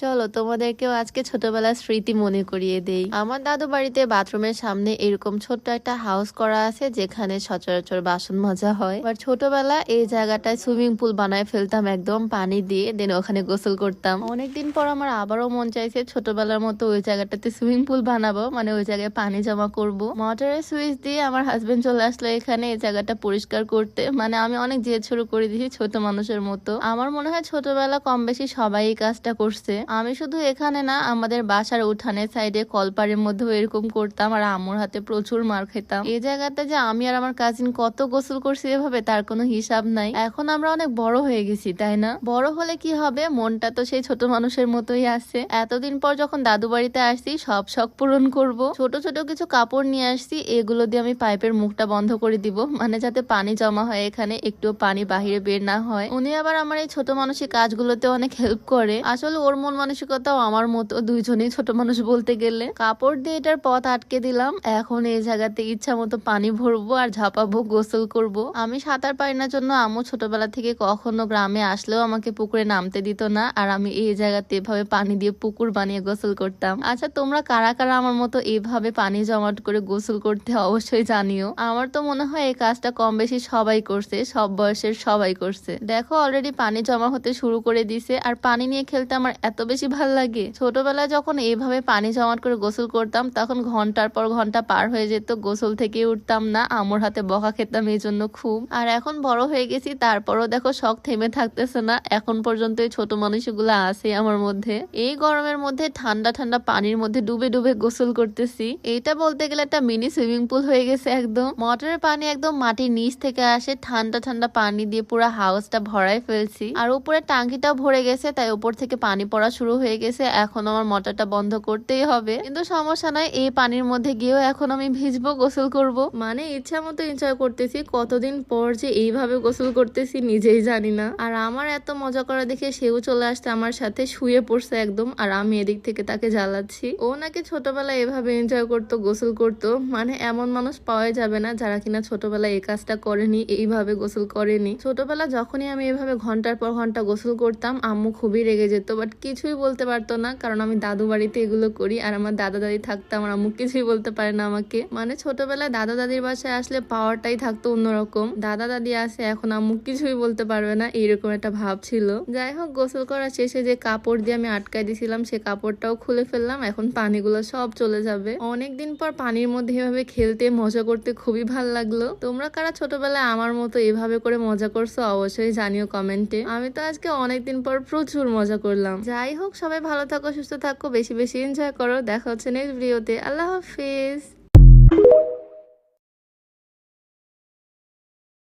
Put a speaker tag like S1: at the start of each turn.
S1: চলো তোমাদেরকেও আজকে ছোটবেলার স্মৃতি মনে করিয়ে দেই। আমার দাদু বাড়িতে বাথরুমের সামনে এরকম ছোট্ট একটা হাউস করা আছে যেখানে সচরাচর বাসন মাজা হয়। আর ছোটবেলা এই জায়গাটায় সুইমিং পুল বানায় ফেলতাম একদম পানি দিয়ে, দেন ওখানে গোসল করতাম। অনেকদিন পর আমার আবারও মন চাইছে ছোটবেলার মতো ওই জায়গাটাতে সুইমিং পুল বানাবো, মানে ওই জায়গায় পানি জমা করব। মোটরের সুইচ দিয়ে আমার হাজবেন্ড চলে আসলো এখানে এই জায়গাটা পরিষ্কার করতে। মানে আমি অনেক জেদ শুরু করে দিয়েছি ছোট মানুষের মতো। আমার মনে হয় ছোটবেলা কম বেশি সবাই এই কাজটা করছে। আমি শুধু এখানে না, আমাদের বাসার উঠানের সাইডে কলপাড়ের মধ্যেও এরকম করতাম আর আম্মুর হাতে প্রচুর মার খেতাম। এই জায়গাতে যে আমি আর আমার কাজিন কত গোসল করছি এভাবে তার কোনো হিসাব নাই। এখন আমরা অনেক বড় হয়ে গেছি, তাই না? বড় হলে কি হবে, মনটা তো সেই ছোট মানুষের মতোই আছে। এতদিন পর যখন দাদু বাড়িতে আসছি সব শখ পূরণ করব। ছোট ছোট কিছু কাপড় নিয়ে আসছি, এগুলো দিয়ে আমি পাইপের মুখটা বন্ধ করে দিব, মানে যাতে পানি জমা হয় এখানে, একটু পানি বাহিরে বের না হয়। উনি আবার আমার এই ছোট মানুষের কাজগুলোতে অনেক হেল্প করে। আসলে ওর মন মানসিকতাও আমার মতো, দুইজনেই ছোট মানুষ বলতে গেলে। কাপড় দিয়ে এটার পথ আটকে দিলাম। এখন এই জায়গাতে ইচ্ছা মতো পানি ভরবো আর ঝাঁপাবো, গোসল করব। আমি সাঁতার পারি না জন্য আম্মু ছোটবেলা থেকে কখনো গ্রামে আসলেও আমাকে পুকুরে নামতে দিত না, আর আমি এই জায়গাতে এভাবে পানি দিয়ে পুকুর বানিয়ে গোসল করতাম। আচ্ছা, তোমরা কারা কারা আমার মতো এইভাবে পানি জমাট করে গোসল করতে অবশ্যই জানিও। আমার তো মনে হয় এই কাজটা কম বেশি সবাই করছে, সব বয়সের সবাই করছে। দেখো অলরেডি পানি জমা হতে শুরু করে দিছে, আর পানি নিয়ে খেলতে আমার এত বেশি ভাল লাগে। ছোটবেলায় যখন এইভাবে পানি জমাট করে গোসল করতাম তখন ঘন্টার পর ঘন্টা পার হয়ে যেত, গোসল থেকে উঠতাম না, আম্মুর হাতে বকা খেতাম এই জন্য খুব। আর এখন বড় হয়ে গেছি তারপরও দেখো শখ থেমে থাকতেছে না, এখন পর্যন্ত এই ছোট মানুষগুলো আছে আমার মধ্যে। এই গরমের মধ্যে ঠান্ডা ঠান্ডা পানির মধ্যে ডুবে ডুবে গোসল করতেছি। এইটা বলতে গেলে একটা মিনি সুইমিং পুল হয়ে গেছে একদম। মোটরের পানি একদম মাটির নিচ থেকে আসে, ঠান্ডা ঠান্ডা পানি দিয়ে পুরো হাউসটা ভরাই ফেলছি। আর উপরে টাঙ্কিটাও ভরে গেছে, তাই উপর থেকে পানি পড়া শুরু হয়ে গেছে। এখন আমার মোটরটা বন্ধ করতেই হবে, কিন্তু সমস্যা নাই, এই পানির মধ্যে গিয়েও এখন আমি ভিজবো, গোসল করব। মানে ইচ্ছা মতো এনজয় করতেছি। কতদিন পর যে এইভাবে গোসল করতেছি নিজেই জানি না। আর আমার এত মজা করা দেখে সেও চলে আসতে আমার সাথে, শুয়ে পড়ছে একদম, আর আমি এদিক থেকে তাকে জ্বালাচ্ছি। ও নাকি ছোটবেলায় এভাবে এনজয় করতো, গোসল করতো। মানে এমন মানুষ পাওয়া যাবে না যারা কিনা ছোটবেলায় এই কাজটা করেনি, এইভাবে গোসল করেনি। ছোটবেলা যখনই আমি এভাবে ঘন্টার পর ঘন্টা গোসল করতাম আম্মু খুবই রেগে যেত, বাট কিছুই বলতে পারতো না, কারণ আমি দাদু বাড়িতে এগুলো করি আর আমার দাদা দাদি থাকতো, আমার আম্মু কিছুই বলতে পারে না আমাকে। মানে ছোটবেলায় দাদা দাদির বাসায় আসলে পাওয়ারটাই থাকতো অন্যরকম। দাদা দাদি আছে, এখন আম্মু কিছুই বলতে পারবে না, এইরকম একটা ভাব ছিল। যাই হোক, গোসল করা শেষে যে কাপড় দিয়ে আমি আটকাই দিছিলাম সে কাপড়টাও খুলে ফেললাম, এখন পানিগুলো সব চলে যাবে। অনেকদিন পর পানির মধ্যে এভাবে খেলতে মজা করতে খুবই ভাল লাগলো। তোমরা কারা ছোটবেলায় আমার মতো এভাবে করে মজা করছো অবশ্যই জানিও কমেন্টে। আমি তো আজকে অনেকদিন পর প্রচুর মজা করলাম। যাই হোক, সবাই ভালো থাকো, সুস্থ থাকো, বেশি বেশি এনজয় করো। দেখা হচ্ছে নেক্সট ভিডিওতে। আল্লাহ হাফিজ।